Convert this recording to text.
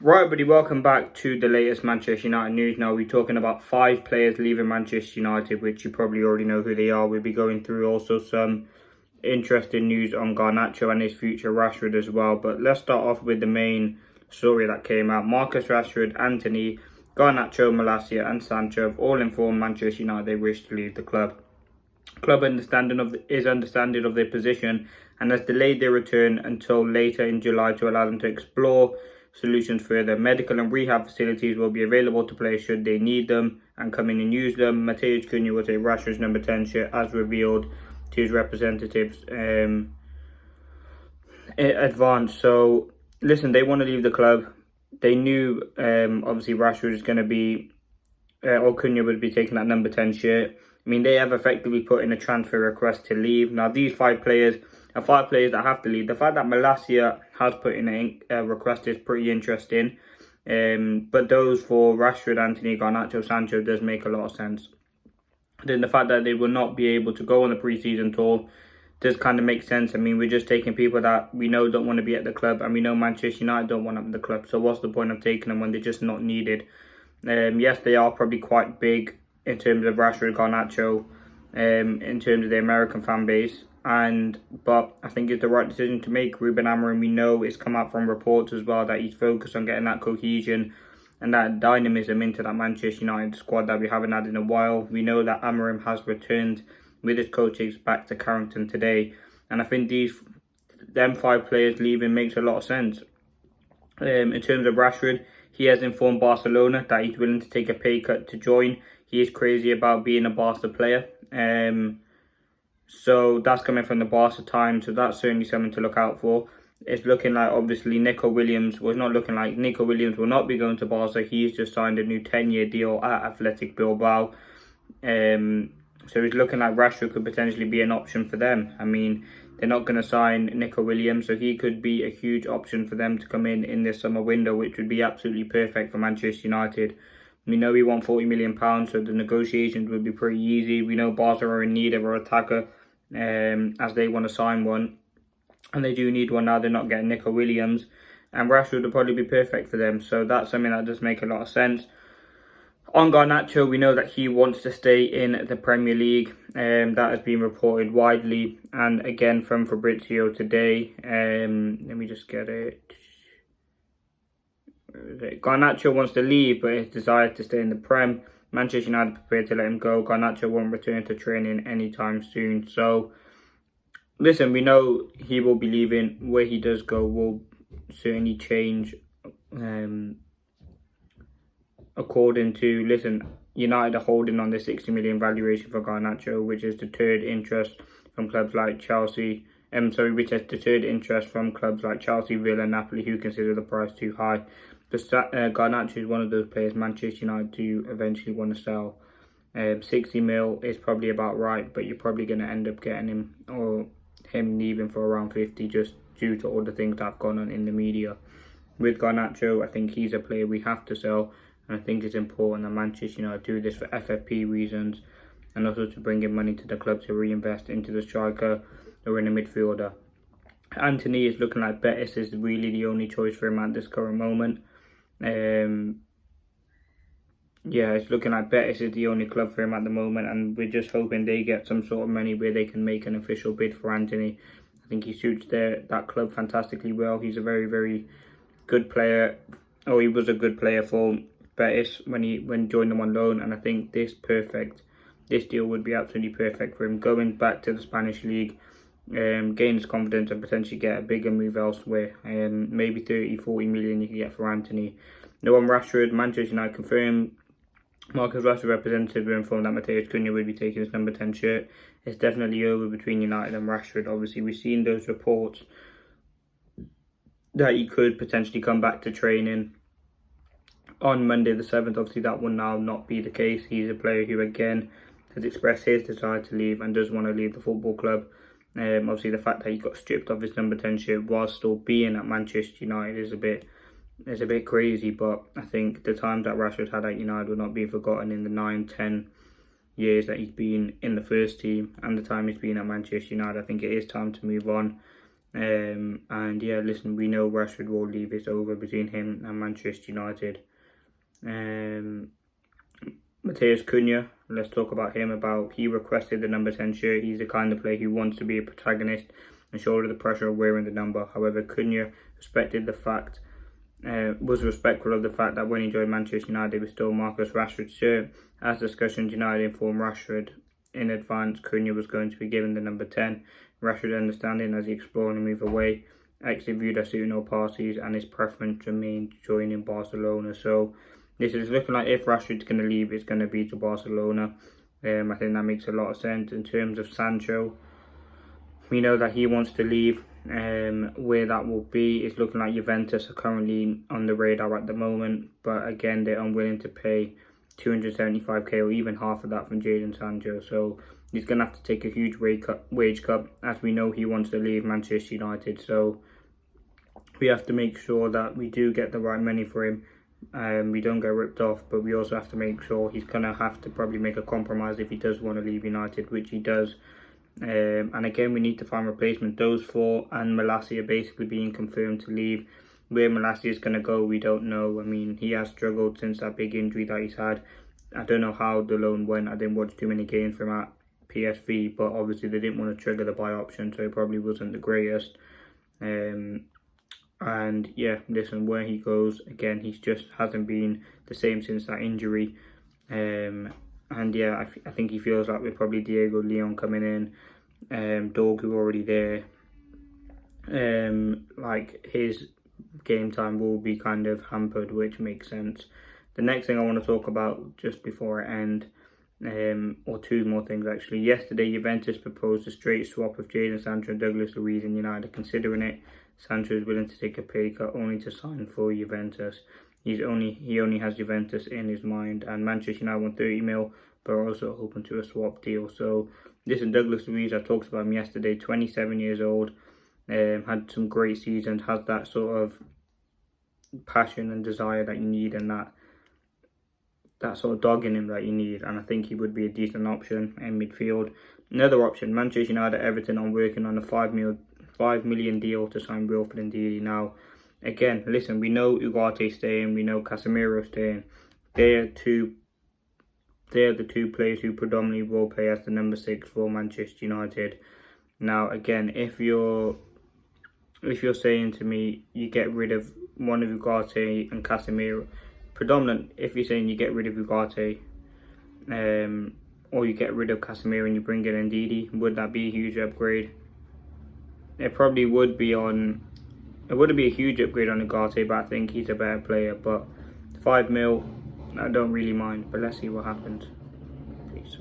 Right, buddy, welcome back to the latest Manchester United news. Now, we're talking about 5 players leaving Manchester United, which you probably already know who they are. We'll be going through also some interesting news on Garnacho and his future Rashford as well. But let's start off with the main story that came out. Marcus Rashford, Antony, Garnacho, Malacia and Sancho have all informed Manchester United they wish to leave the club. Club understanding of their position and has delayed their return until later in July to allow them to explore solutions further. Medical and rehab facilities will be available to players should they need them and come in and use them. Matheus Cunha will take Rashford's number 10 shirt as revealed to his representatives in advance. So listen, they want to leave the club. They knew obviously Rashford was going to be or Cunha would be taking that number 10 shirt. I mean, they have effectively put in a transfer request to leave. Now, these 5 players are 5 players that have to leave. The fact that Malacia has put in a request is pretty interesting. But those for Rashford, Antony, Garnacho, Sancho does make a lot of sense. Then the fact that they will not be able to go on the pre-season tour does kind of make sense. I mean, we're just taking people that we know don't want to be at the club, and we know Manchester United don't want them at the club. So what's the point of taking them when they're just not needed? Yes, they are probably quite big in terms of Rashford, Garnacho, in terms of the American fan base, but I think it's the right decision to make. Ruben Amorim, we know it's come out from reports as well that he's focused on getting that cohesion and that dynamism into that Manchester United squad that we haven't had in a while. We know that Amorim has returned with his coaches back to Carrington today, and I think them 5 players leaving makes a lot of sense. In terms of Rashford, he has informed Barcelona that he's willing to take a pay cut to join. He is crazy about being a Barca player. So that's coming from the Barca Times. So that's certainly something to look out for. It's looking like, obviously, Nico Williams will not be going to Barca. He's just signed a new 10-year deal at Athletic Bilbao. So it's looking like Rashford could potentially be an option for them. I mean, they're not going to sign Nico Williams, so he could be a huge option for them to come in this summer window, which would be absolutely perfect for Manchester United. We know we want £40 million, so the negotiations would be pretty easy. We know Barca are in need of an attacker, as they want to sign one. And they do need one now. They're not getting Nico Williams. And Rashford would probably be perfect for them. So that's something that does make a lot of sense. On Garnacho, we know that he wants to stay in the Premier League. That has been reported widely. And again from Fabrizio today. Let me just get it. Garnacho wants to leave, but his desire to stay in the Prem. Manchester United prepared to let him go. Garnacho won't return to training anytime soon. So, listen, we know he will be leaving. Where he does go will certainly change according to, listen, United are holding on the 60 million valuation for Garnacho, which has deterred interest from clubs like Chelsea. Which has deterred interest from clubs like Chelsea, Villa, Napoli, who consider the price too high. But Garnacho is one of those players Manchester United do eventually want to sell. 60 mil is probably about right, but you're probably going to end up getting him or him leaving for around 50 just due to all the things that have gone on in the media. With Garnacho, I think he's a player we have to sell, and I think it's important that Manchester United do this for FFP reasons and also to bring in money to the club to reinvest into the striker or in a midfielder. Antony is looking like Betis is really the only choice for him at this current moment. It's looking like Betis is the only club for him at the moment, and we're just hoping they get some sort of money where they can make an official bid for Antony. I think he suits that club fantastically well. He's a very, very good player. He was a good player for Betis when joined them on loan, and I think this deal would be absolutely perfect for him. Going back to the Spanish league, gain his confidence and potentially get a bigger move elsewhere. Maybe 30-40 million you can get for Antony. No one Rashford. Manchester United confirmed. Marcus Rashford representative were informed that Matheus Cunha would be taking his number 10 shirt. It's definitely over between United and Rashford. Obviously, we've seen those reports that he could potentially come back to training on Monday the 7th. Obviously, that will now not be the case. He's a player who, again, has expressed his desire to leave and does want to leave the football club. Obviously, the fact that he got stripped of his number 10 shirt while still being at Manchester United is a bit crazy, but I think the times that Rashford had at United will not be forgotten in the 9-10 years that he's been in the first team and the time he's been at Manchester United. I think it is time to move on. And yeah, listen, we know Rashford will leave. It's over between him and Manchester United. Matheus Cunha, let's talk about him. He requested the number 10 shirt. He's the kind of player who wants to be a protagonist and shoulder the pressure of wearing the number. However, Cunha was respectful of the fact that when he joined Manchester United, it was still Marcus Rashford's shirt. As discussions, United informed Rashford in advance Cunha was going to be given the number 10. Rashford understanding as he explored and move away. Exit viewed as suiting all parties, and his preference remained joining Barcelona. So this is looking like if Rashford's going to leave, it's going to be to Barcelona. I think that makes a lot of sense. In terms of Sancho, we know that he wants to leave. Where that will be, it's looking like Juventus are currently on the radar at the moment. But again, they're unwilling to pay 275k or even half of that from Jadon Sancho. So he's going to have to take a huge wage cut, as we know he wants to leave Manchester United. So we have to make sure that we do get the right money for him. We don't get ripped off, but we also have to make sure he's going to have to probably make a compromise if he does want to leave United, which he does. And again, we need to find replacement. Those four and Malacia are basically being confirmed to leave. Where Malacia is going to go, we don't know. I mean, he has struggled since that big injury that he's had. I don't know how the loan went. I didn't watch too many games from at PSV, but obviously they didn't want to trigger the buy option, so it probably wasn't the greatest. And yeah, listen, where he goes, again, he's just hasn't been the same since that injury. And yeah, I think he feels like we're probably Diego Leon coming in, Dorgu already there. Like his game time will be kind of hampered, which makes sense. The next thing I want to talk about just before I end, or two more things actually. Yesterday, Juventus proposed a straight swap of Jadon Sancho and Douglas Luiz, and United considering it. Sancho is willing to take a pay cut only to sign for Juventus. He only has Juventus in his mind, and Manchester United want 30 mil, but are also open to a swap deal. So listen, Douglas Luiz, I talked about him yesterday, 27 years old, had some great seasons, has that sort of passion and desire that you need, and that sort of dog in him that you need, and I think he would be a decent option in midfield. Another option, Manchester United, Everton are working on a 5 million deal to sign Wilfred Ndidi. Now, again, listen, we know Ugarte staying, we know Casemiro staying. They're the two players who predominantly will play as the number 6 for Manchester United. Now, again, if you're saying to me you get rid of one of Ugarte and Casemiro, if you're saying you get rid of Ugarte, or you get rid of Casemiro and you bring in Ndidi, would that be a huge upgrade? It probably would be it wouldn't be a huge upgrade on Ugarte, but I think he's a better player. But 5 mil, I don't really mind, but let's see what happens. Peace.